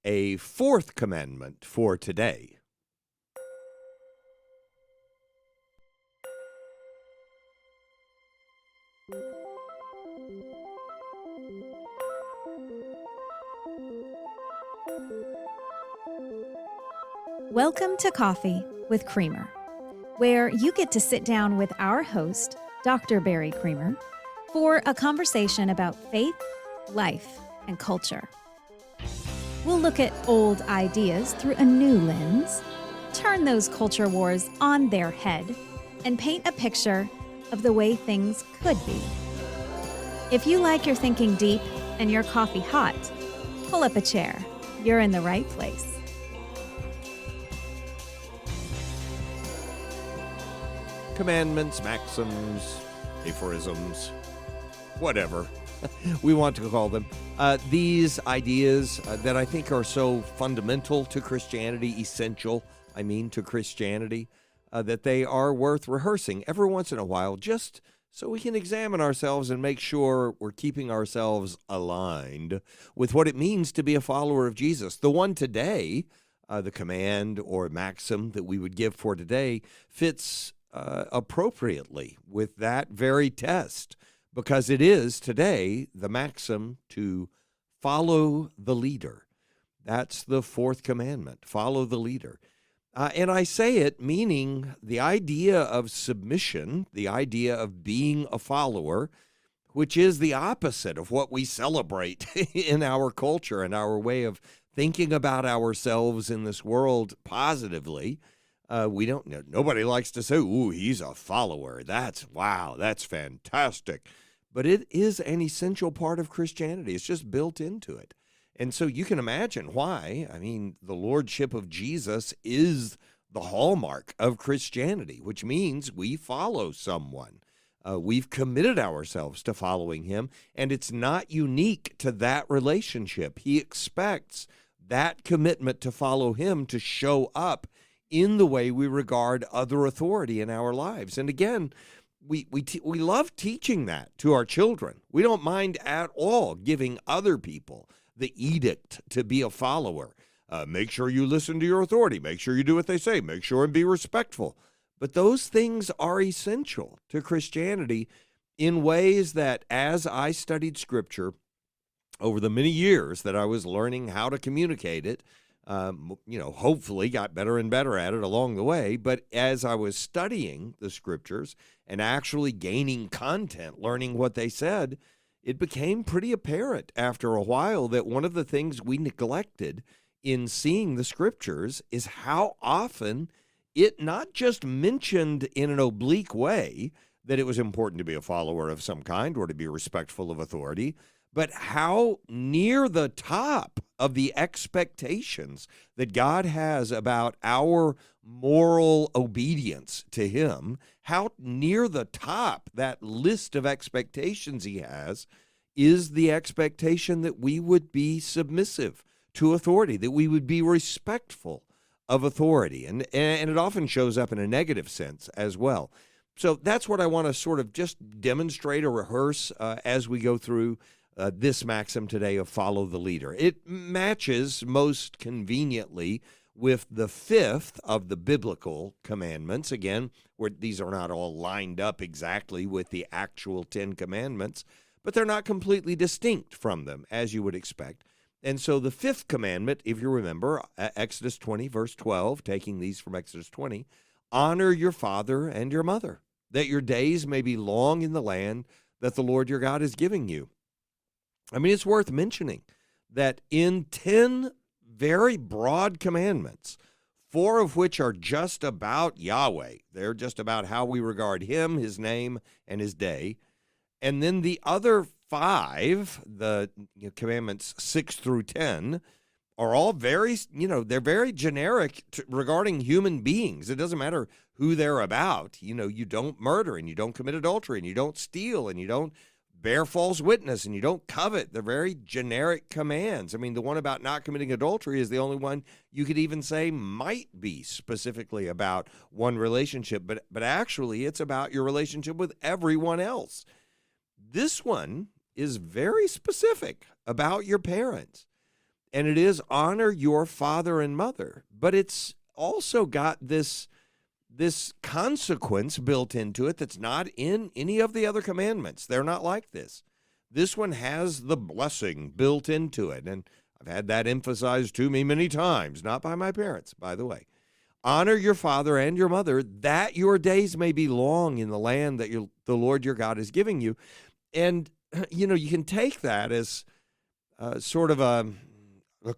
a fourth commandment for today. Welcome to Coffee with Creamer, where you get to sit down with our host, Dr. Barry Creamer, for a conversation about faith, life, and culture. We'll look at old ideas through a new lens, turn those culture wars on their head, and paint a picture of the way things could be. If you like your thinking deep and your coffee hot, pull up a chair. You're in the right place. Commandments, maxims, aphorisms, whatever we want to call them. These ideas that I think are so fundamental to Christianity, essential, to Christianity, that they are worth rehearsing every once in a while, just so we can examine ourselves and make sure we're keeping ourselves aligned with what it means to be a follower of Jesus. The one today, the command or maxim that we would give for today, fits appropriately with that very test, because it is today the maxim to follow the leader. That's the fourth commandment, follow the leader. And I say it meaning the idea of submission, the idea of being a follower, which is the opposite of what we celebrate in our culture and our way of thinking about ourselves in this world positively. Nobody likes to say, ooh, he's a follower. That's fantastic. But it is an essential part of Christianity. It's just built into it. And so you can imagine why. The lordship of Jesus is the hallmark of Christianity, which means we follow someone. We've committed ourselves to following him, and it's not unique to that relationship. He expects that commitment to follow him to show up in the way we regard other authority in our lives. And again, we love teaching that to our children. We don't mind at all giving other people the edict to be a follower. Make sure you listen to your authority. Make sure you do what they say. Make sure and be respectful. But those things are essential to Christianity in ways that, as I studied Scripture over the many years that I was learning how to communicate it, hopefully got better and better at it along the way. But as I was studying the Scriptures and actually gaining content, learning what they said, it became pretty apparent after a while that one of the things we neglected in seeing the Scriptures is how often it not just mentioned in an oblique way that it was important to be a follower of some kind or to be respectful of authority, but how near the top of the expectations that God has about our moral obedience to him, how near the top that list of expectations he has is the expectation that we would be submissive to authority, that we would be respectful of authority. And it often shows up in a negative sense as well. So that's what I want to sort of just demonstrate or rehearse as we go through this maxim today of follow the leader. It matches most conveniently with the fifth of the biblical commandments. Again, where these are not all lined up exactly with the actual 10 commandments, but they're not completely distinct from them, as you would expect. And so the fifth commandment, if you remember, Exodus 20, verse 12, taking these from Exodus 20, honor your father and your mother, that your days may be long in the land that the Lord your God is giving you. It's worth mentioning that in 10 very broad commandments, 4 of which are just about Yahweh. They're just about how we regard him, his name, and his day. And then the other 5, the commandments 6 through 10, are all very, they're very generic regarding human beings. It doesn't matter who they're about. You don't murder, and you don't commit adultery, and you don't steal, and you don't bear false witness, and you don't covet. They're very generic commands. The one about not committing adultery is the only one you could even say might be specifically about one relationship, but actually it's about your relationship with everyone else. This one is very specific about your parents. and it is honor your father and mother, but it's also got this consequence built into it that's not in any of the other commandments. They're not like this. This one has the blessing built into it, and I've had that emphasized to me many times, not by my parents, by the way. Honor your father and your mother, that your days may be long in the land that the Lord your God is giving you. And, you can take that as sort of a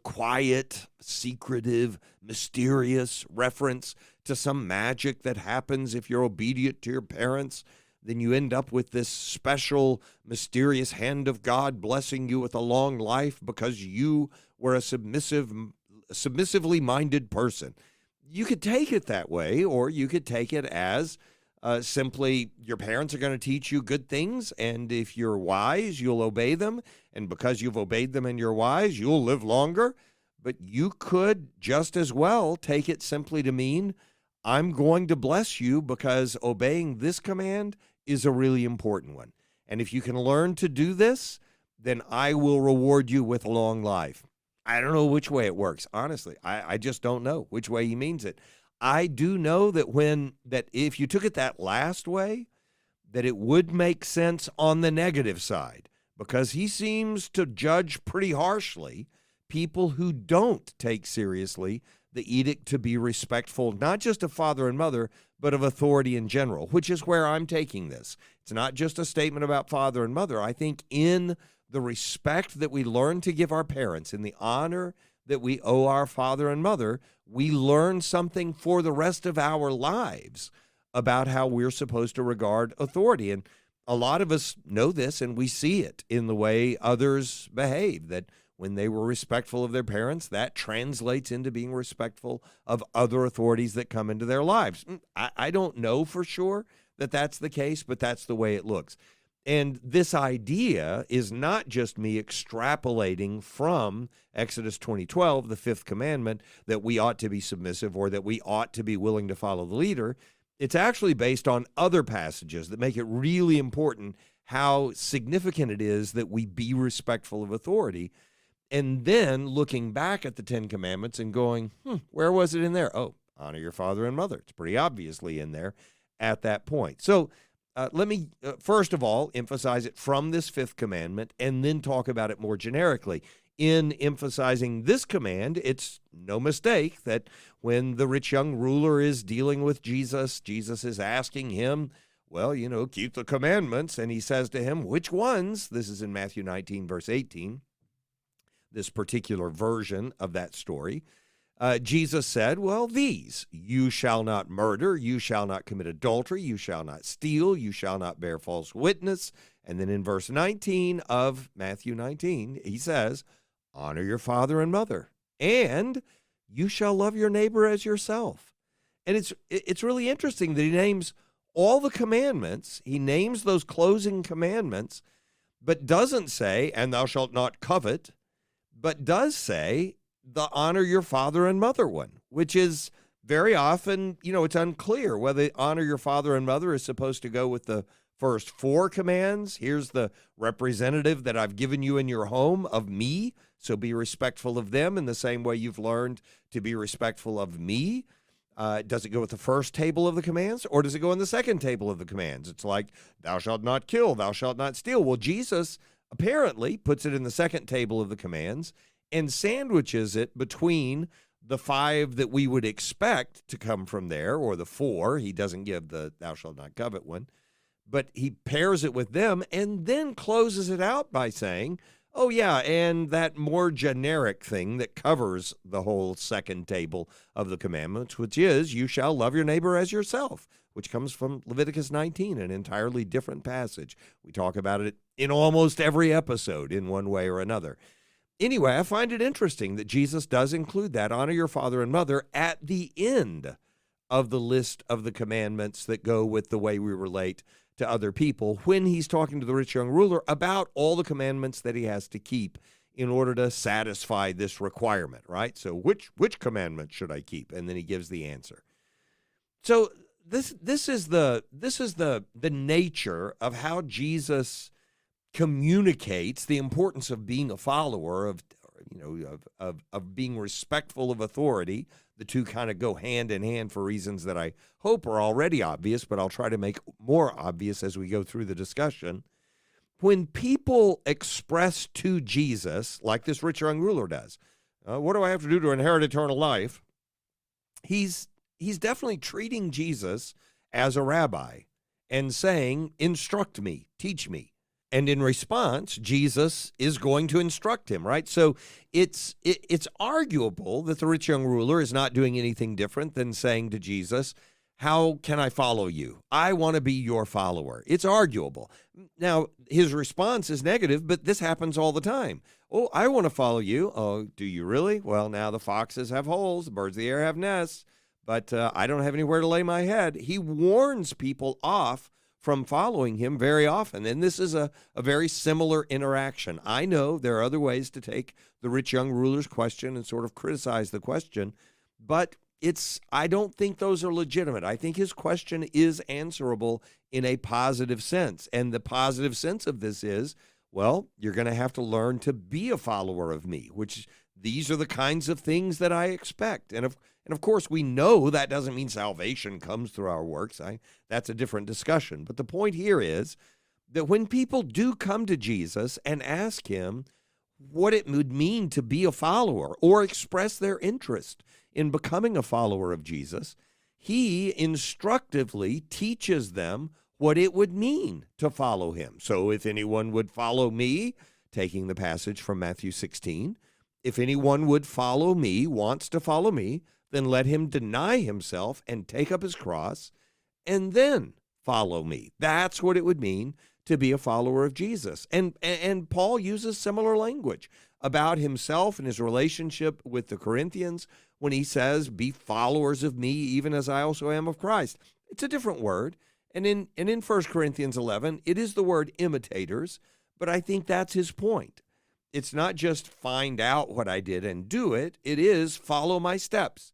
quiet, secretive, mysterious reference to some magic that happens if you're obedient to your parents. Then you end up with this special, mysterious hand of God blessing you with a long life because you were a submissively minded person. You could take it that way, or you could take it as simply your parents are going to teach you good things, and if you're wise, you'll obey them, and because you've obeyed them and you're wise, you'll live longer. But you could just as well take it simply to mean, I'm going to bless you because obeying this command is a really important one. And if you can learn to do this, then I will reward you with a long life. I don't know which way it works, honestly. I just don't know which way he means it. I do know that if you took it that last way, that it would make sense on the negative side, because he seems to judge pretty harshly people who don't take seriously the edict to be respectful, not just of father and mother, but of authority in general, which is where I'm taking this. It's not just a statement about father and mother. I think in the respect that we learn to give our parents, in the honor that we owe our father and mother, we learn something for the rest of our lives about how we're supposed to regard authority. And a lot of us know this, and we see it in the way others behave, that when they were respectful of their parents, that translates into being respectful of other authorities that come into their lives. I don't know for sure that that's the case, but that's the way it looks. And this idea is not just me extrapolating from Exodus 20:12, the fifth commandment, that we ought to be submissive or that we ought to be willing to follow the leader. It's actually based on other passages that make it really important how significant it is that we be respectful of authority. And then looking back at the Ten Commandments and going, where was it in there? Oh, honor your father and mother. It's pretty obviously in there at that point. So let me, first of all, emphasize it from this fifth commandment and then talk about it more generically. In emphasizing this command, it's no mistake that when the rich young ruler is dealing with Jesus, Jesus is asking him, well, keep the commandments. And he says to him, which ones? This is in Matthew 19, verse 18, this particular version of that story. Jesus said, well, these: you shall not murder, you shall not commit adultery, you shall not steal, you shall not bear false witness. And then in verse 19 of Matthew 19, he says, honor your father and mother, and you shall love your neighbor as yourself. And it's really interesting that he names all the commandments. He names those closing commandments, but doesn't say, and thou shalt not covet, but does say the honor your father and mother one, which is very often, it's unclear whether honor your father and mother is supposed to go with the first four commands. Here's the representative that I've given you in your home of me, so be respectful of them in the same way you've learned to be respectful of me. Does it go with the first table of the commands, or does it go in the second table of the commands? It's like, thou shalt not kill, thou shalt not steal. Well, Jesus apparently puts it in the second table of the commands and sandwiches it between the five that we would expect to come from there, or the four. He doesn't give the thou shalt not covet one, but he pairs it with them and then closes it out by saying, oh yeah, and that more generic thing that covers the whole second table of the commandments, which is, you shall love your neighbor as yourself, which comes from Leviticus 19, an entirely different passage. We talk about it in almost every episode in one way or another. Anyway, I find it interesting that Jesus does include that, honor your father and mother, at the end of the list of the commandments that go with the way we relate to other people, when he's talking to the rich young ruler about all the commandments that he has to keep in order to satisfy this requirement, right? So which commandment should I keep? And then he gives the answer. So this is the nature of how Jesus communicates the importance of being a follower, of of being respectful of authority. The two kind of go hand in hand for reasons that I hope are already obvious, but I'll try to make more obvious as we go through the discussion. When people express to Jesus, like this rich young ruler does, what do I have to do to inherit eternal life? He's definitely treating Jesus as a rabbi and saying, instruct me, teach me. And in response, Jesus is going to instruct him, right? So it's arguable that the rich young ruler is not doing anything different than saying to Jesus, how can I follow you? I want to be your follower. It's arguable. Now, his response is negative, but this happens all the time. Oh, I want to follow you. Oh, do you really? Well, now the foxes have holes, the birds of the air have nests, but I don't have anywhere to lay my head. He warns people off from following him very often. And this is a very similar interaction. I know there are other ways to take the rich young ruler's question and sort of criticize the question, but I don't think those are legitimate. I think his question is answerable in a positive sense. And the positive sense of this is, well, you're going to have to learn to be a follower of me, which these are the kinds of things that I expect. And of course, we know that doesn't mean salvation comes through our works. That's a different discussion. But the point here is that when people do come to Jesus and ask him what it would mean to be a follower or express their interest in becoming a follower of Jesus, he instructively teaches them what it would mean to follow him. So if anyone would follow me, taking the passage from Matthew 16, if anyone would follow me, wants to follow me, then let him deny himself and take up his cross and then follow me. That's what it would mean to be a follower of Jesus. And Paul uses similar language about himself and his relationship with the Corinthians when he says, be followers of me, even as I also am of Christ. It's a different word. And in 1 Corinthians 11, it is the word imitators, but I think that's his point. It's not just find out what I did and do it. It is follow my steps.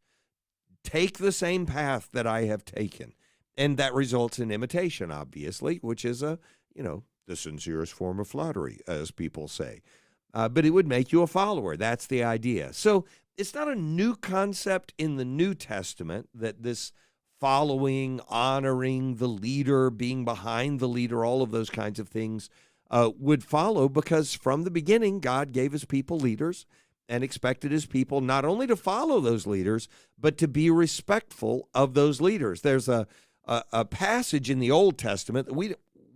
Take the same path that I have taken. And that results in imitation, obviously, which is the sincerest form of flattery, as people say. But it would make you a follower. That's the idea. So it's not a new concept in the New Testament that this following, honoring the leader, being behind the leader, all of those kinds of things would follow, because from the beginning, God gave his people leaders and expected his people not only to follow those leaders, but to be respectful of those leaders. There's a passage in the Old Testament that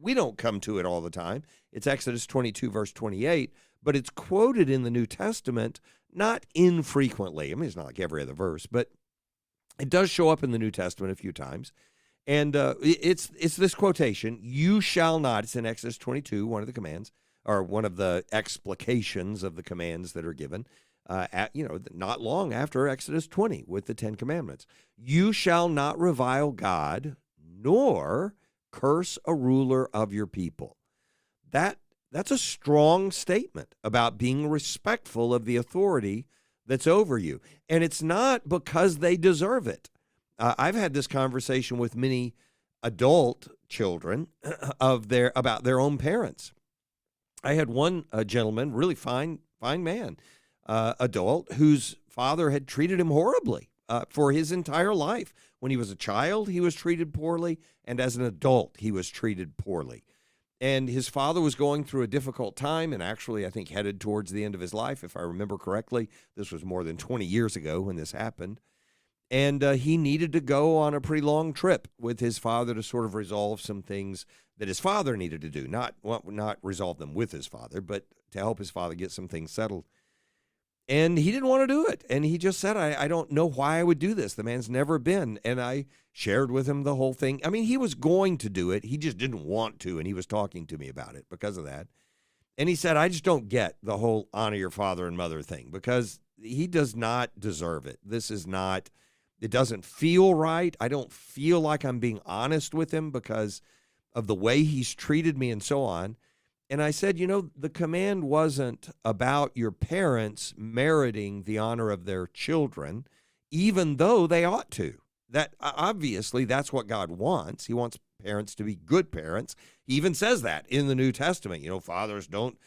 we don't come to it all the time. It's Exodus 22, verse 28, but it's quoted in the New Testament not infrequently. I mean, it's not like every other verse, but it does show up in the New Testament a few times. And it's this quotation, you shall not, it's in Exodus 22, one of the commands, or one of the explications of the commands that are given, not long after Exodus 20 with the 10 Commandments. You shall not revile God, nor curse a ruler of your people. That's a strong statement about being respectful of the authority that's over you. And it's not because they deserve it. I've had this conversation with many adult children about their own parents. I had one gentleman, really fine man, adult, whose father had treated him horribly for his entire life. When he was a child, he was treated poorly, and as an adult, he was treated poorly. And his father was going through a difficult time and actually, I think, headed towards the end of his life, if I remember correctly. This was more than 20 years ago when this happened. And he needed to go on a pretty long trip with his father to sort of resolve some things that his father needed to do. Not resolve them with his father, but to help his father get some things settled. And he didn't want to do it. And he just said, I don't know why I would do this. The man's never been. And I shared with him the whole thing. I mean, he was going to do it. He just didn't want to. And he was talking to me about it because of that. And he said, I just don't get the whole honor your father and mother thing because he does not deserve it. It doesn't feel right. I don't feel like I'm being honest with him because of the way he's treated me and so on. And I said, the command wasn't about your parents meriting the honor of their children, even though they ought to. That obviously that's what God wants. He wants parents to be good parents. He even says that in the New Testament. Fathers don't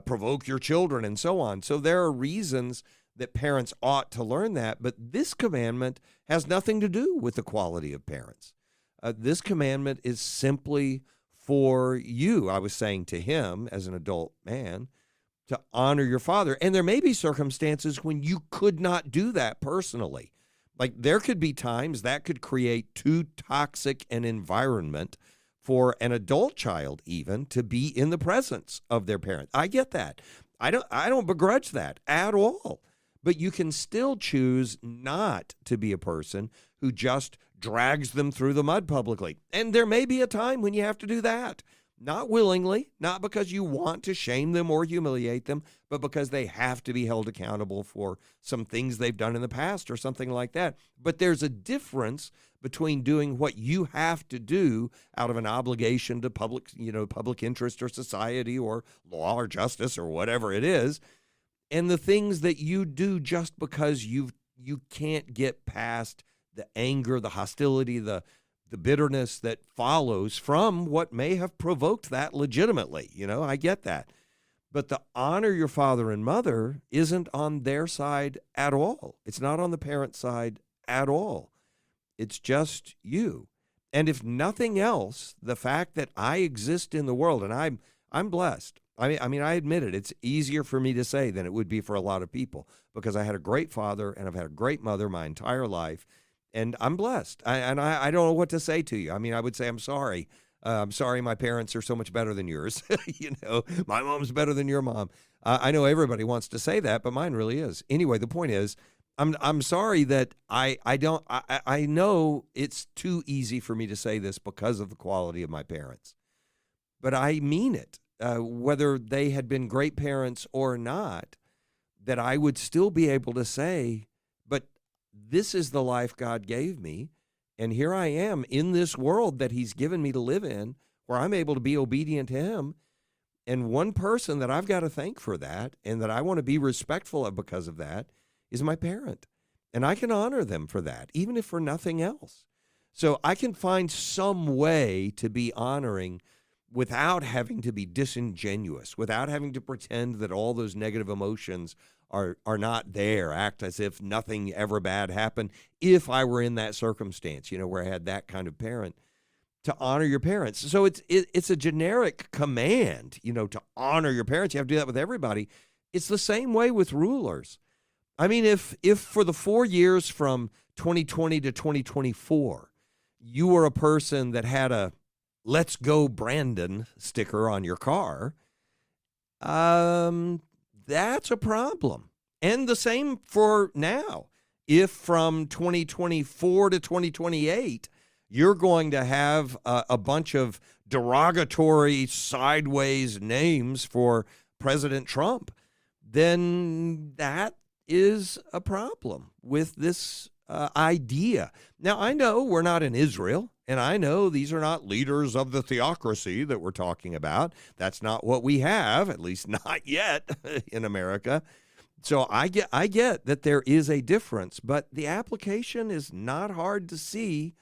provoke your children, and so on. So there are reasons that parents ought to learn that, but this commandment has nothing to do with the quality of parents. This commandment is simply for you. I was saying to him as an adult man to honor your father. And there may be circumstances when you could not do that personally. Like there could be times that could create too toxic an environment for an adult child even to be in the presence of their parent. I get that. I don't begrudge that at all. But you can still choose not to be a person who just drags them through the mud publicly. And there may be a time when you have to do that. Not willingly, not because you want to shame them or humiliate them, but because they have to be held accountable for some things they've done in the past or something like that. But there's a difference between doing what you have to do out of an obligation to public interest or society or law or justice or whatever it is, and the things that you do just because you can't get past the anger, the hostility, the bitterness that follows from what may have provoked that legitimately. I get that. But the honor your father and mother isn't on their side at all. It's not on the parent side at all. It's just you. And if nothing else, the fact that I exist in the world, and I'm blessed. I mean, I admit it. It's easier for me to say than it would be for a lot of people because I had a great father and I've had a great mother my entire life. And I'm blessed. I don't know what to say to you. I mean, I would say I'm sorry. I'm sorry my parents are so much better than yours. My mom's better than your mom. I know everybody wants to say that, but mine really is. Anyway, the point is, I'm sorry that I know it's too easy for me to say this because of the quality of my parents. But I mean it, whether they had been great parents or not, that I would still be able to say, but this is the life God gave me, and here I am in this world that he's given me to live in, where I'm able to be obedient to him. And one person that I've got to thank for that and that I want to be respectful of because of that is my parent. And I can honor them for that, even if for nothing else. So I can find some way to be honoring without having to be disingenuous, without having to pretend that all those negative emotions are not there, act as if nothing ever bad happened. If I were in that circumstance, where I had that kind of parent, to honor your parents. So it's a generic command, to honor your parents. You have to do that with everybody. It's the same way with rulers. I mean, if for the 4 years from 2020 to 2024, you were a person that had a "Let's go Brandon" sticker on your car, that's a problem. And the same for now. If from 2024 to 2028, you're going to have a bunch of derogatory sideways names for President Trump, then that is a problem with this idea. Now, I know we're not in Israel, and I know these are not leaders of the theocracy that we're talking about. That's not what we have, at least not yet in America. So I get that there is a difference, but the application is not hard to see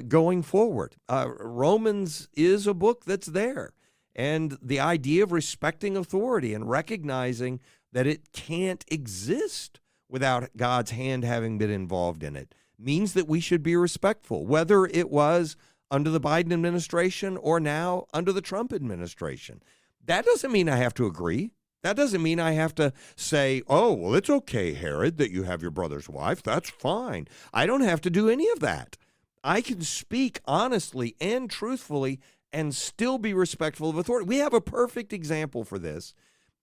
going forward. Romans is a book that's there, and the idea of respecting authority and recognizing that it can't exist without God's hand having been involved in it means that we should be respectful, whether it was under the Biden administration or now under the Trump administration. That doesn't mean I have to agree. That doesn't mean I have to say, oh, well, it's okay, Herod, that you have your brother's wife. That's fine. I don't have to do any of that. I can speak honestly and truthfully and still be respectful of authority. We have a perfect example for this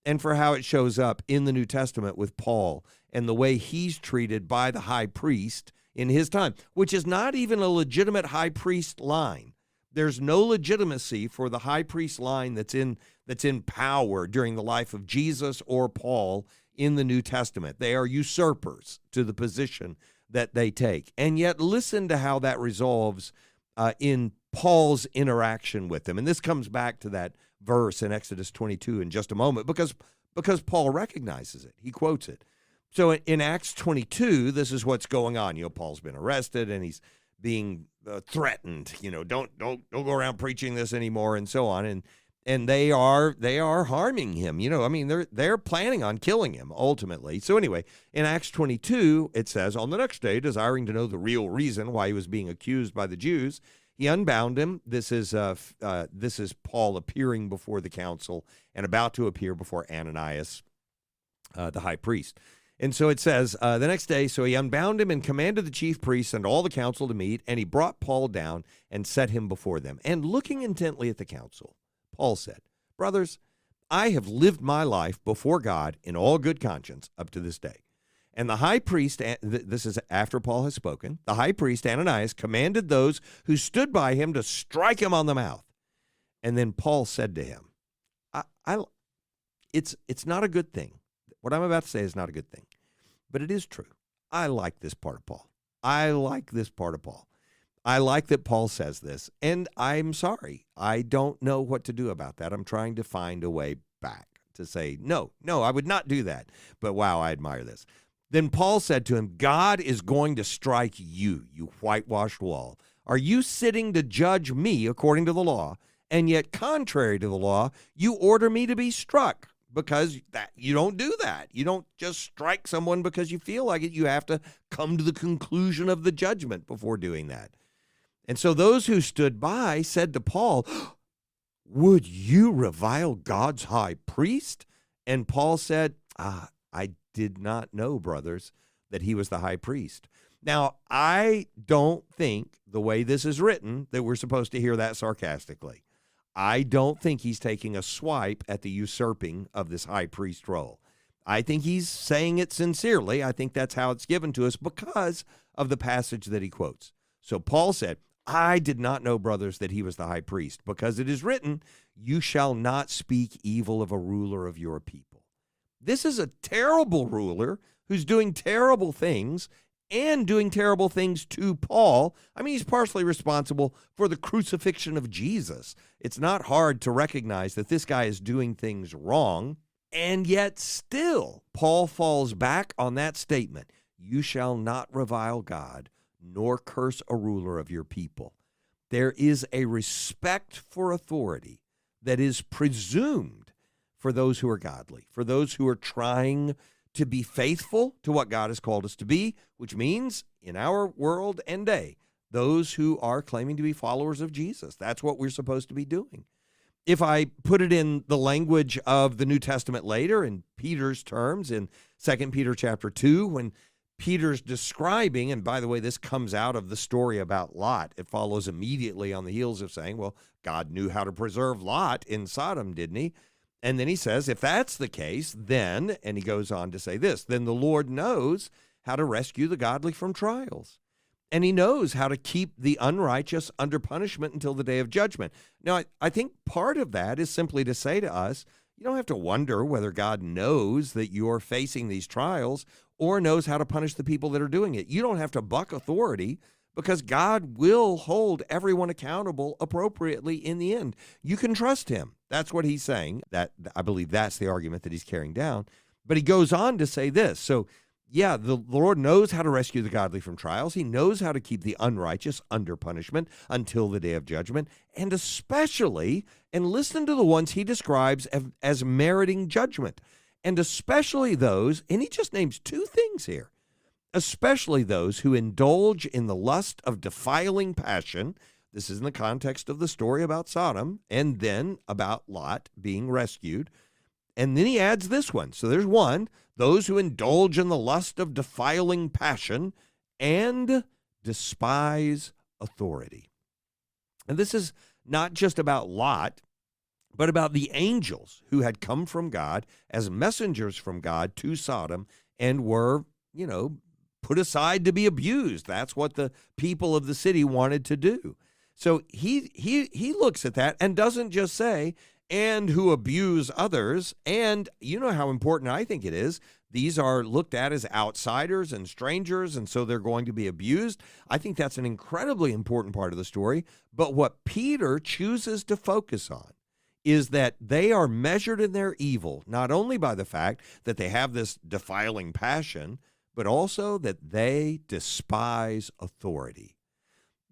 and for how it shows up in the New Testament with Paul and the way he's treated by the high priest in his time, which is not even a legitimate high priest line. There's no legitimacy for the high priest line that's in power during the life of Jesus or Paul in the New Testament. They are usurpers to the position that they take. And yet listen to how that resolves in Paul's interaction with them. And this comes back to that verse in Exodus 22 in just a moment because Paul recognizes it. He quotes it. So in Acts 22, this is what's going on. Paul's been arrested and he's being threatened. Don't go around preaching this anymore and so on. And they are harming him. I mean, they're planning on killing him ultimately. So anyway, in Acts 22, it says, on the next day, desiring to know the real reason why he was being accused by the Jews, he unbound him. This is Paul appearing before the council and about to appear before Ananias, the high priest. And so it says, the next day, so he unbound him and commanded the chief priests and all the council to meet, and he brought Paul down and set him before them. And looking intently at the council, Paul said, brothers, I have lived my life before God in all good conscience up to this day. And the high priest, this is after Paul has spoken, the high priest Ananias commanded those who stood by him to strike him on the mouth. And then Paul said to him, it's not a good thing. What I'm about to say is not a good thing, but it is true. I like this part of Paul. I like that Paul says this, and I'm sorry. I don't know what to do about that. I'm trying to find a way back to say, no, I would not do that. But wow, I admire this. Then Paul said to him, God is going to strike you, you whitewashed wall. Are you sitting to judge me according to the law? And yet, contrary to the law, you order me to be struck. Because you don't do that. You don't just strike someone because you feel like it. You have to come to the conclusion of the judgment before doing that. And so those who stood by said to Paul, would you revile God's high priest? And Paul said, I did not know, brothers, that he was the high priest. Now, I don't think the way this is written that we're supposed to hear that sarcastically. I don't think he's taking a swipe at the usurping of this high priest role. I think he's saying it sincerely. I think that's how it's given to us because of the passage that he quotes. So Paul said, I did not know, brothers, that he was the high priest, because it is written, you shall not speak evil of a ruler of your people. This is a terrible ruler who's doing terrible things and doing terrible things to Paul. I mean, he's partially responsible for the crucifixion of Jesus. It's not hard to recognize that this guy is doing things wrong, and yet still, Paul falls back on that statement, you shall not revile God, nor curse a ruler of your people. There is a respect for authority that is presumed for those who are godly, for those who are trying to be faithful to what God has called us to be, which means in our world and day, those who are claiming to be followers of Jesus. That's what we're supposed to be doing. If I put it in the language of the New Testament later, in Peter's terms, in 2 Peter chapter 2, when Peter's describing, and by the way, this comes out of the story about Lot. It follows immediately on the heels of saying, well, God knew how to preserve Lot in Sodom, didn't he? And then he says, if that's the case, then, and he goes on to say this, then the Lord knows how to rescue the godly from trials. And he knows how to keep the unrighteous under punishment until the day of judgment. Now, I think part of that is simply to say to us, you don't have to wonder whether God knows that you're facing these trials or knows how to punish the people that are doing it. You don't have to buck authority, because God will hold everyone accountable appropriately in the end. You can trust him. That's what he's saying. That I believe that's the argument that he's carrying down. But he goes on to say this. So, yeah, the Lord knows how to rescue the godly from trials. He knows how to keep the unrighteous under punishment until the day of judgment, and especially, and listen to the ones he describes as meriting judgment, and especially those, and he just names two things here, especially those who indulge in the lust of defiling passion. This is in the context of the story about Sodom and then about Lot being rescued. And then he adds this one. So there's one, those who indulge in the lust of defiling passion and despise authority. And this is not just about Lot, but about the angels who had come from God as messengers from God to Sodom and were, put aside to be abused. That's what the people of the city wanted to do. So he looks at that and doesn't just say, and who abuse others. And you know how important I think it is. These are looked at as outsiders and strangers, and so they're going to be abused. I think that's an incredibly important part of the story. But what Peter chooses to focus on is that they are measured in their evil, not only by the fact that they have this defiling passion, but also that they despise authority.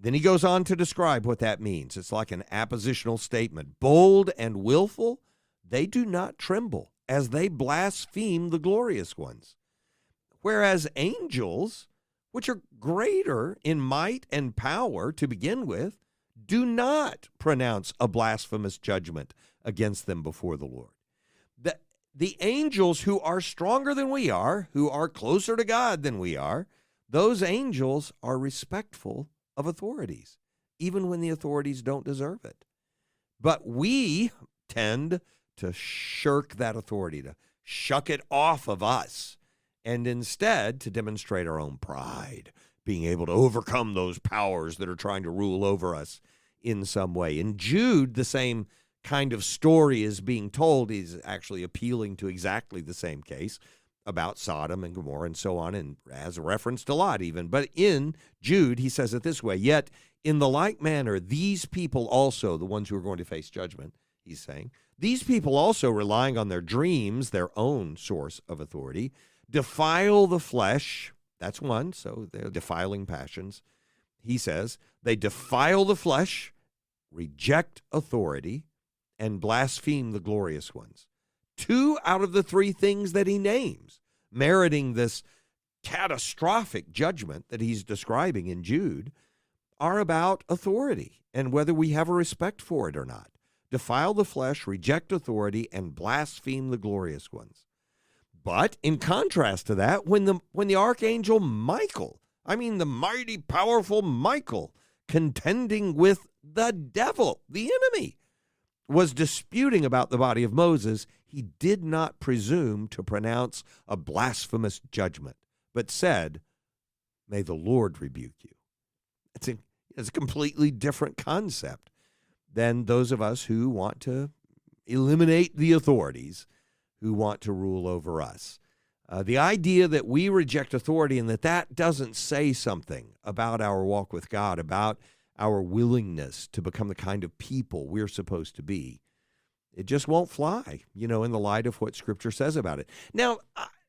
Then he goes on to describe what that means. It's like an appositional statement. Bold and willful, they do not tremble as they blaspheme the glorious ones. Whereas angels, which are greater in might and power to begin with, do not pronounce a blasphemous judgment against them before the Lord. The angels who are stronger than we are, who are closer to God than we are, those angels are respectful of authorities, even when the authorities don't deserve it. But we tend to shirk that authority, to shuck it off of us, and instead to demonstrate our own pride, being able to overcome those powers that are trying to rule over us in some way. In Jude, the same kind of story is being told. He's actually appealing to exactly the same case about Sodom and Gomorrah and so on, and has a reference to Lot even. But in Jude, he says it this way, yet in the like manner, these people also, the ones who are going to face judgment, he's saying, these people also, relying on their dreams, their own source of authority, defile the flesh. That's one, so they're defiling passions. He says, they defile the flesh, reject authority, and blaspheme the glorious ones. 2 out of the 3 things that he names, meriting this catastrophic judgment that he's describing in Jude, are about authority and whether we have a respect for it or not. Defile the flesh, reject authority, and blaspheme the glorious ones. But in contrast to that, when the archangel Michael, the mighty, powerful Michael, contending with the devil, the enemy, was disputing about the body of Moses, he did not presume to pronounce a blasphemous judgment, but said, may the Lord rebuke you. It's a completely different concept than those of us who want to eliminate the authorities who want to rule over us. The idea that we reject authority and that doesn't say something about our walk with God, about our willingness to become the kind of people we're supposed to be, it just won't fly, in the light of what Scripture says about it. Now,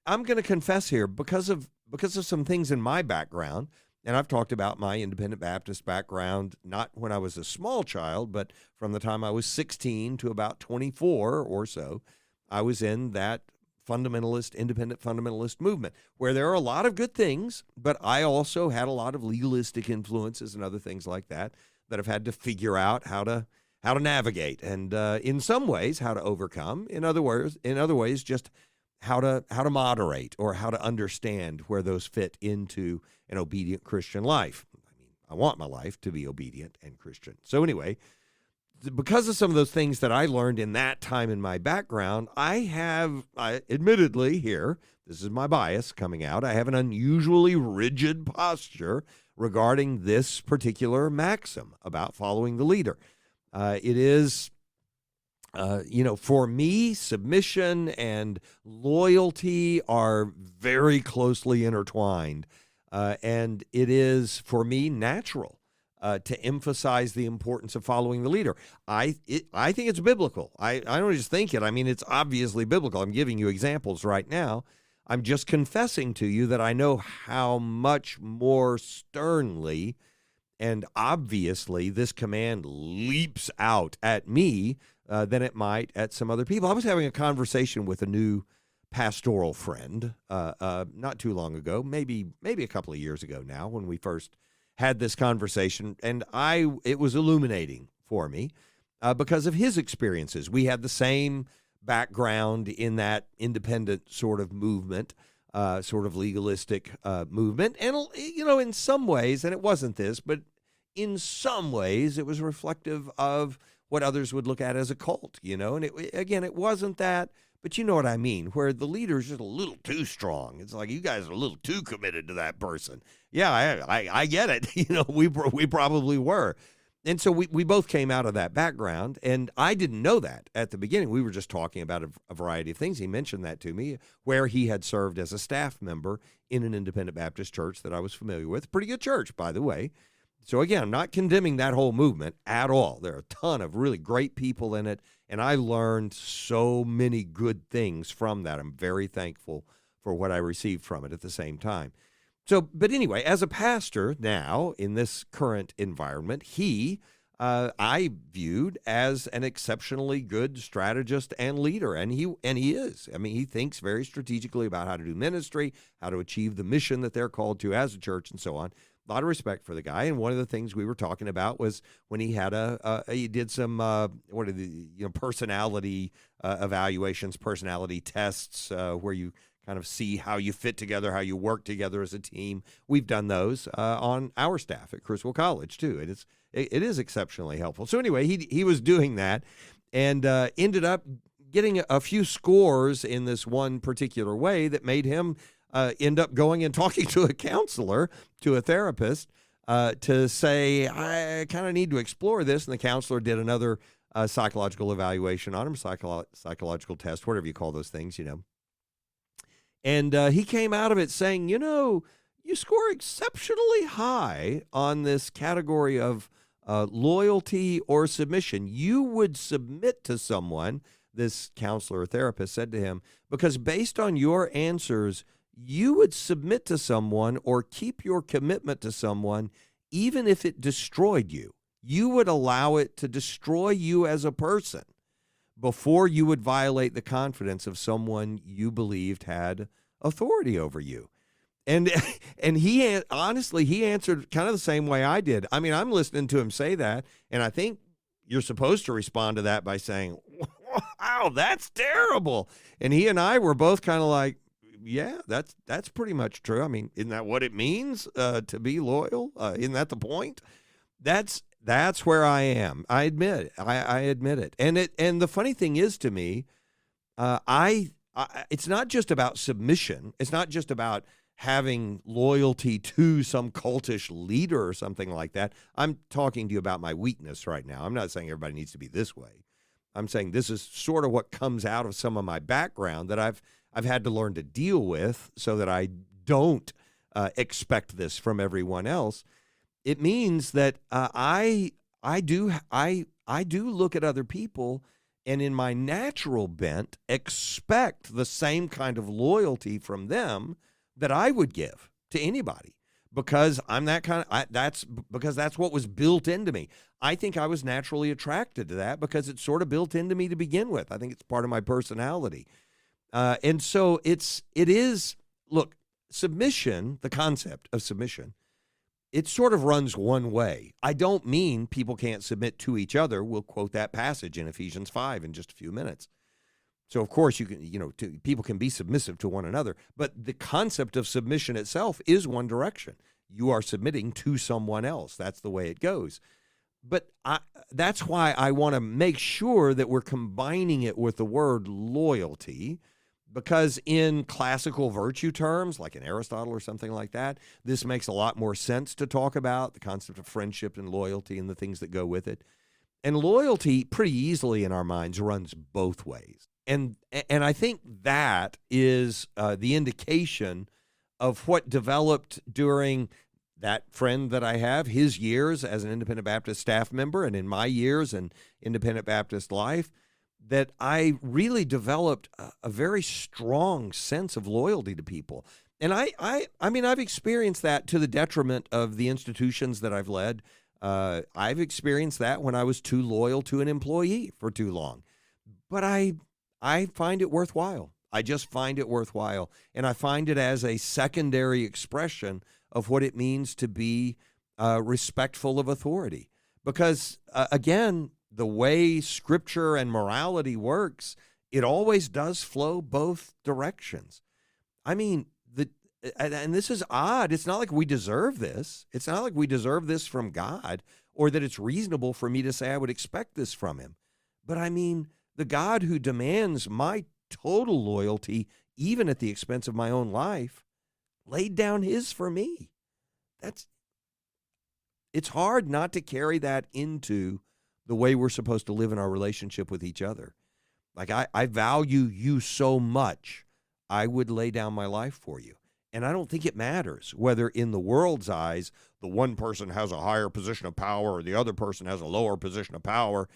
I'm going to confess here, because of some things in my background, and I've talked about my independent Baptist background, not when I was a small child, but from the time I was 16 to about 24 or so, I was in that independent fundamentalist movement, where there are a lot of good things, but I also had a lot of legalistic influences and other things like that I've had to figure out how to navigate, and in some ways how to overcome. In other ways, just how to moderate or how to understand where those fit into an obedient Christian life. I want my life to be obedient and Christian. So anyway, because of some of those things that I learned in that time in my background, I admittedly here, this is my bias coming out, I have an unusually rigid posture regarding this particular maxim about following the leader. It is, for me, submission and loyalty are very closely intertwined. And it is, for me, natural to emphasize the importance of following the leader. I think it's biblical. I don't just think it. It's obviously biblical. I'm giving you examples right now. I'm just confessing to you that I know how much more sternly and obviously this command leaps out at me than it might at some other people. I was having a conversation with a new pastoral friend not too long ago, maybe a couple of years ago now, when we first had this conversation, and it was illuminating for me because of his experiences. We had the same background in that independent sort of movement, sort of legalistic movement, and in some ways, and it wasn't this, but in some ways, it was reflective of what others would look at as a cult, and it wasn't that. But you know what I mean, where the leader's just a little too strong. It's like, you guys are a little too committed to that person. Yeah, I get it. We probably were. And so we both came out of that background, and I didn't know that at the beginning. We were just talking about a variety of things. He mentioned that to me, where he had served as a staff member in an independent Baptist church that I was familiar with. Pretty good church, by the way. So again, I'm not condemning that whole movement at all. There are a ton of really great people in it, and I learned so many good things from that. I'm very thankful for what I received from it at the same time. So, but anyway, as a pastor now in this current environment, I viewed as an exceptionally good strategist and leader, and he is. I mean, he thinks very strategically about how to do ministry, how to achieve the mission that they're called to as a church, and so on. A lot of respect for the guy, and one of the things we were talking about was when he had he did some personality evaluations, personality tests, where you kind of see how you fit together, how you work together as a team. We've done those on our staff at Crucible College too. It is exceptionally helpful. So anyway, he was doing that and ended up getting a few scores in this one particular way that made him end up going and talking to a counselor, to a therapist, to say, I kind of need to explore this. And the counselor did another psychological evaluation on him, psychological test, whatever you call those things, And he came out of it saying, you score exceptionally high on this category of loyalty or submission. You would submit to someone, this counselor or therapist said to him, because based on your answers, you would submit to someone or keep your commitment to someone even if it destroyed you. You would allow it to destroy you as a person before you would violate the confidence of someone you believed had authority over you. And he answered kind of the same way I did. I mean, I'm listening to him say that, and I think you're supposed to respond to that by saying, wow, that's terrible. And he and I were both kind of like, yeah, that's pretty much true. I mean, isn't that what it means to be loyal? Isn't that the point? That's where I am. I admit it. I admit it. And the funny thing is, to me, it's not just about submission. It's not just about having loyalty to some cultish leader or something like that. I'm talking to you about my weakness right now. I'm not saying everybody needs to be this way. I'm saying this is sort of what comes out of some of my background that I've had to learn to deal with so that I don't expect this from everyone else. It means that I do look at other people and in my natural bent expect the same kind of loyalty from them that I would give to anybody, because I'm that kind of, that's what was built into me. I think I was naturally attracted to that because it's sort of built into me to begin with. I think it's part of my personality. And so it is, look, submission, the concept of submission, it sort of runs one way. I don't mean people can't submit to each other. We'll quote that passage in Ephesians 5 in just a few minutes. So, of course, you can, people can be submissive to one another, but the concept of submission itself is one direction. You are submitting to someone else. That's the way it goes. But that's why I want to make sure that we're combining it with the word loyalty, because in classical virtue terms, like in Aristotle or something like that, this makes a lot more sense to talk about, the concept of friendship and loyalty and the things that go with it. And loyalty pretty easily in our minds runs both ways. And I think that is the indication of what developed during that friend that I have, his years as an Independent Baptist staff member, and in my years in Independent Baptist life, that I really developed a very strong sense of loyalty to people. And I mean, I've experienced that to the detriment of the institutions that I've led. I've experienced that when I was too loyal to an employee for too long. But I find it worthwhile. I just find it worthwhile. And I find it as a secondary expression of what it means to be respectful of authority. Because, again, the way Scripture and morality works, it always does flow both directions. I mean, and this is odd. It's not like we deserve this. It's not like we deserve this from God, or that it's reasonable for me to say I would expect this from him. But I mean, the God who demands my total loyalty, even at the expense of my own life, laid down his for me. It's hard not to carry that into the way we're supposed to live in our relationship with each other. Like, I value you so much, I would lay down my life for you. And I don't think it matters whether in the world's eyes, the one person has a higher position of power or the other person has a lower position of power.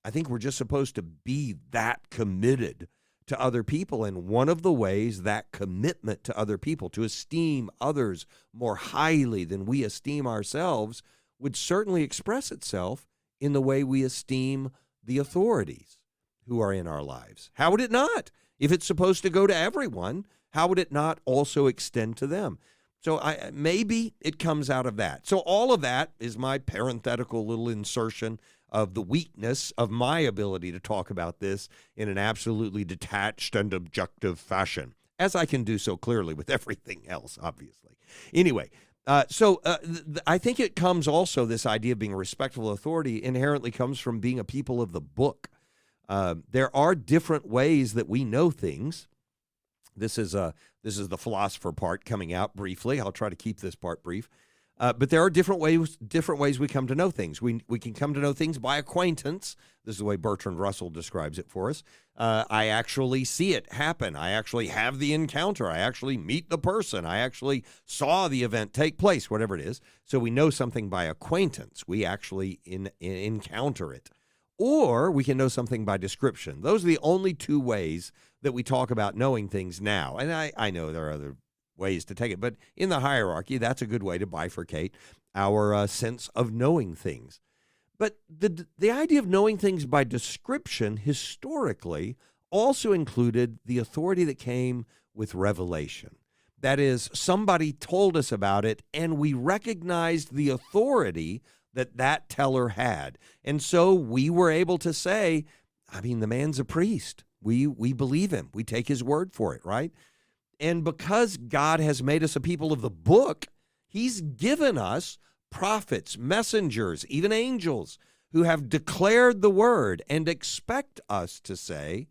I think we're just supposed to be that committed to other people. And one of the ways that commitment to other people, to esteem others more highly than we esteem ourselves, would certainly express itself in the way we esteem the authorities who are in our lives. How would it not? If it's supposed to go to everyone, how would it not also extend to them? So maybe it comes out of that. So all of that is my parenthetical little insertion of the weakness of my ability to talk about this in an absolutely detached and objective fashion, as I can do so clearly with everything else, obviously. Anyway, I think it comes also, this idea of being a respectful authority inherently comes from being a people of the book. There are different ways that we know things. This is the philosopher part coming out briefly. I'll try to keep this part brief. But there are different ways we come to know things. We can come to know things by acquaintance. This is the way Bertrand Russell describes it for us. I actually see it happen. I actually have the encounter. I actually meet the person. I actually saw the event take place, whatever it is. So we know something by acquaintance. We actually encounter it. Or we can know something by description. Those are the only two ways that we talk about knowing things now. And I know there are other ways to take it, but in the hierarchy, that's a good way to bifurcate our sense of knowing things. But the idea of knowing things by description historically also included the authority that came with revelation. That is, somebody told us about it, and we recognized the authority that teller had. And so we were able to say, the man's a priest. We believe him. We take his word for it, right? And because God has made us a people of the book, he's given us prophets, messengers, even angels who have declared the word and expect us to say,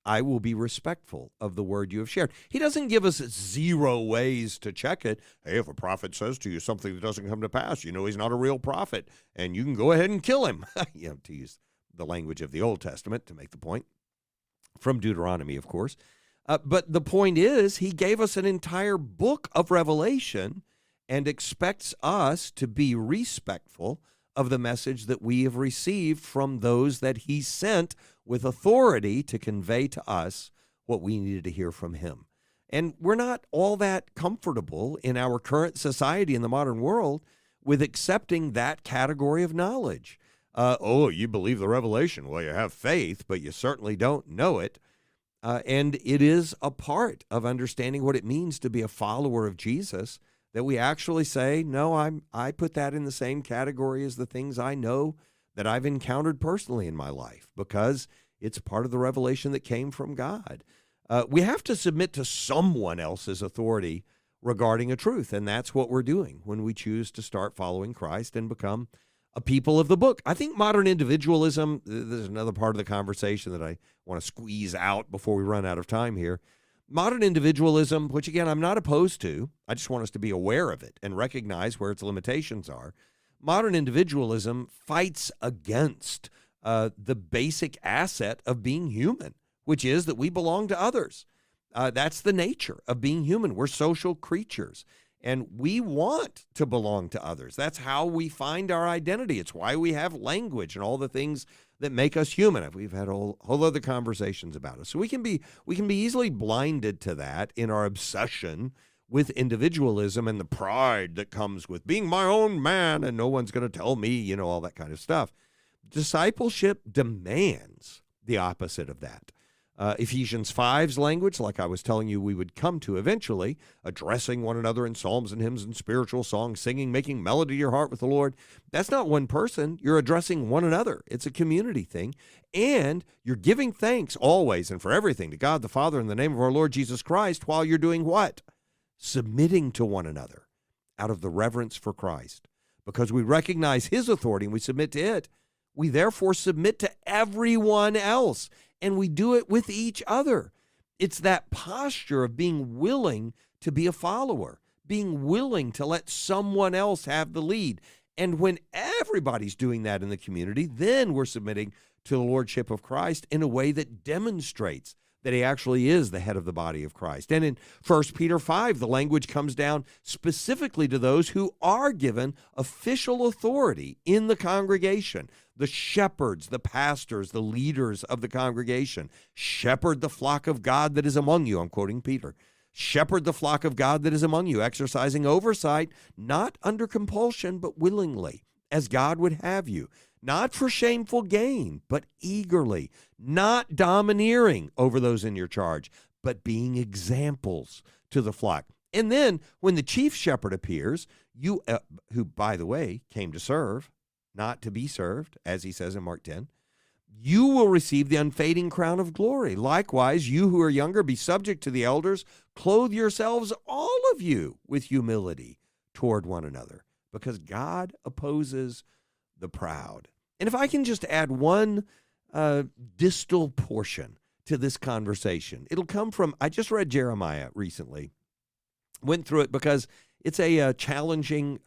I will be respectful of the word you have shared. He doesn't give us 0 ways to check it. Hey, if a prophet says to you something that doesn't come to pass, you know he's not a real prophet, and you can go ahead and kill him, to use the language of the Old Testament to make the point, from Deuteronomy, of course. But the point is, he gave us an entire book of Revelation and expects us to be respectful of the message that we have received from those that he sent with authority to convey to us what we needed to hear from him. And we're not all that comfortable in our current society in the modern world with accepting that category of knowledge. You believe the revelation. Well, you have faith, but you certainly don't know it. And it is a part of understanding what it means to be a follower of Jesus that we actually say, no, I put that in the same category as the things I know that I've encountered personally in my life, because it's part of the revelation that came from God. We have to submit to someone else's authority regarding a truth, and that's what we're doing when we choose to start following Christ and become a people of the book. I think modern individualism, there's another part of the conversation that I want to squeeze out before we run out of time here. Modern individualism, which again, I'm not opposed to, I just want us to be aware of it and recognize where its limitations are. Modern individualism fights against the basic asset of being human, which is that we belong to others. That's the nature of being human. We're social creatures, and we want to belong to others. That's how we find our identity. It's why we have language and all the things that make us human. We've had whole other conversations about it. So we can be easily blinded to that in our obsession with individualism and the pride that comes with being my own man and no one's going to tell me, all that kind of stuff. Discipleship demands the opposite of that. Ephesians 5's language, like I was telling you we would come to eventually, addressing one another in psalms and hymns and spiritual songs, singing, making melody to your heart with the Lord. That's not one person. You're addressing one another. It's a community thing. And you're giving thanks always and for everything to God the Father in the name of our Lord Jesus Christ while you're doing what? Submitting to one another out of the reverence for Christ. Because we recognize his authority and we submit to it, we therefore submit to everyone else. And we do it with each other. It's that posture of being willing to be a follower, being willing to let someone else have the lead. And when everybody's doing that in the community, then we're submitting to the Lordship of Christ in a way that demonstrates that he actually is the head of the body of Christ. And in 1 Peter 5, the language comes down specifically to those who are given official authority in the congregation. The shepherds, the pastors, the leaders of the congregation. Shepherd the flock of God that is among you. I'm quoting Peter. Shepherd the flock of God that is among you, exercising oversight, not under compulsion, but willingly, as God would have you. Not for shameful gain, but eagerly, not domineering over those in your charge, but being examples to the flock. And then when the chief shepherd appears, you, who, by the way, came to serve, not to be served, as he says in Mark 10, you will receive the unfading crown of glory. Likewise, you who are younger, be subject to the elders. Clothe yourselves, all of you, with humility toward one another, because God opposes the proud. And if I can just add one distal portion to this conversation, it'll come from, I just read Jeremiah recently, went through it because it's a challenging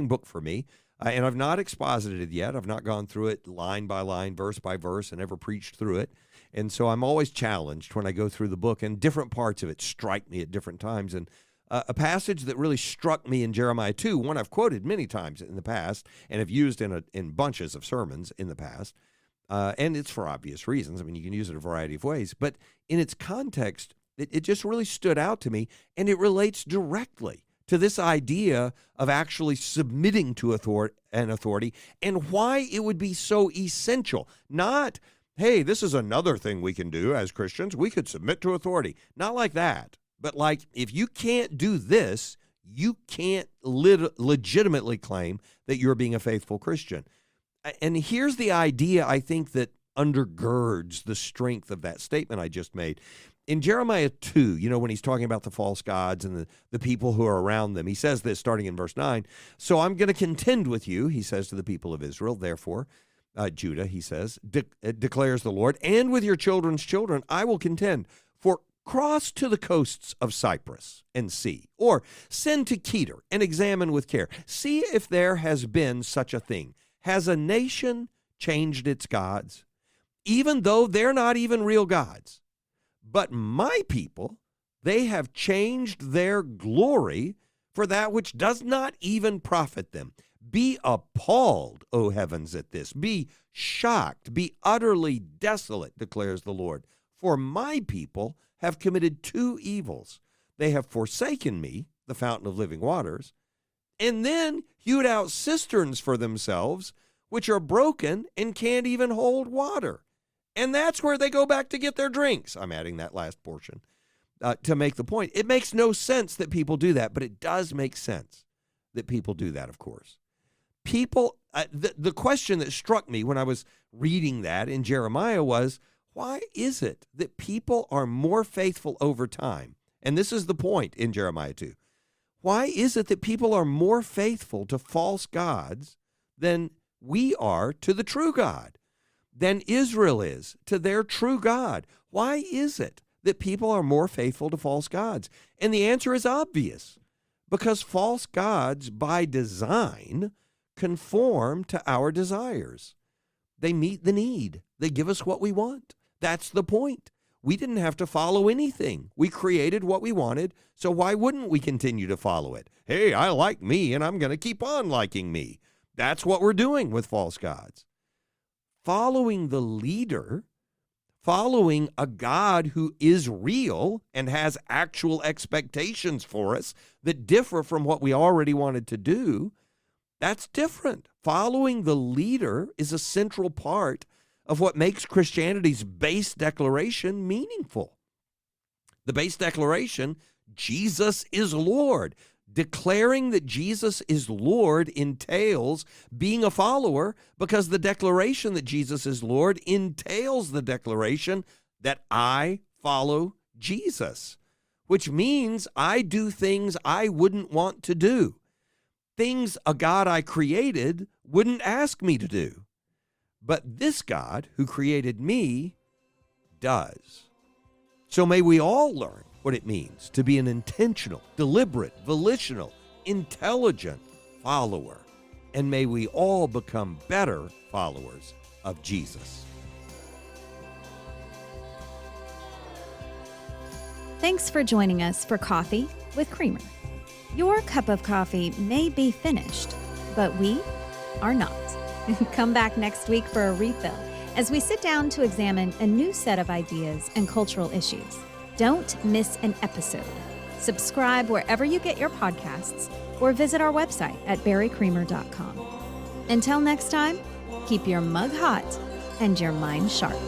book for me, and I've not exposited yet. I've not gone through it line by line, verse by verse, and ever preached through it. And so I'm always challenged when I go through the book, and different parts of it strike me at different times. And a passage that really struck me in Jeremiah 2, one I've quoted many times in the past and have used in bunches of sermons in the past, and it's for obvious reasons. I mean, you can use it a variety of ways, but in its context, it just really stood out to me, and it relates directly to this idea of actually submitting to authority and why it would be so essential. Not, hey, this is another thing we can do as Christians. We could submit to authority. Not like that. But like, if you can't do this, you can't legitimately claim that you're being a faithful Christian. And here's the idea, I think, that undergirds the strength of that statement I just made. In Jeremiah 2, when he's talking about the false gods and the people who are around them, he says this starting in verse 9. So I'm going to contend with you, he says to the people of Israel, therefore, Judah, he says, declares the Lord, and with your children's children I will contend. For cross to the coasts of Cyprus and see, or send to Kedar and examine with care. See if there has been such a thing. Has a nation changed its gods, even though they're not even real gods? But my people, they have changed their glory for that which does not even profit them. Be appalled, O heavens, at this. Be shocked. Be utterly desolate, declares the Lord. For my people have committed two evils. They have forsaken me, the fountain of living waters, and then hewed out cisterns for themselves, which are broken and can't even hold water. And that's where they go back to get their drinks. I'm adding that last portion to make the point. It makes no sense that people do that, but it does make sense that people do that, of course. People, the question that struck me when I was reading that in Jeremiah was, why is it that people are more faithful over time? And this is the point in Jeremiah 2. Why is it that people are more faithful to false gods than we are to the true God, than Israel is to their true God? Why is it that people are more faithful to false gods? And the answer is obvious, because false gods by design conform to our desires. They meet the need. They give us what we want. That's the point. We didn't have to follow anything. We created what we wanted, so why wouldn't we continue to follow it? Hey, I like me, and I'm going to keep on liking me. That's what we're doing with false gods. Following the leader, following a God who is real and has actual expectations for us that differ from what we already wanted to do, that's different. Following the leader is a central part of what makes Christianity's base declaration meaningful. The base declaration, Jesus is Lord. Declaring that Jesus is Lord entails being a follower, because the declaration that Jesus is Lord entails the declaration that I follow Jesus, which means I do things I wouldn't want to do, things a God I created wouldn't ask me to do. But this God who created me does. So may we all learn what it means to be an intentional, deliberate, volitional, intelligent follower. And may we all become better followers of Jesus. Thanks for joining us for Coffee with Creamer. Your cup of coffee may be finished, but we are not. Come back next week for a refill as we sit down to examine a new set of ideas and cultural issues. Don't miss an episode. Subscribe wherever you get your podcasts or visit our website at barrycreamer.com. Until next time, keep your mug hot and your mind sharp.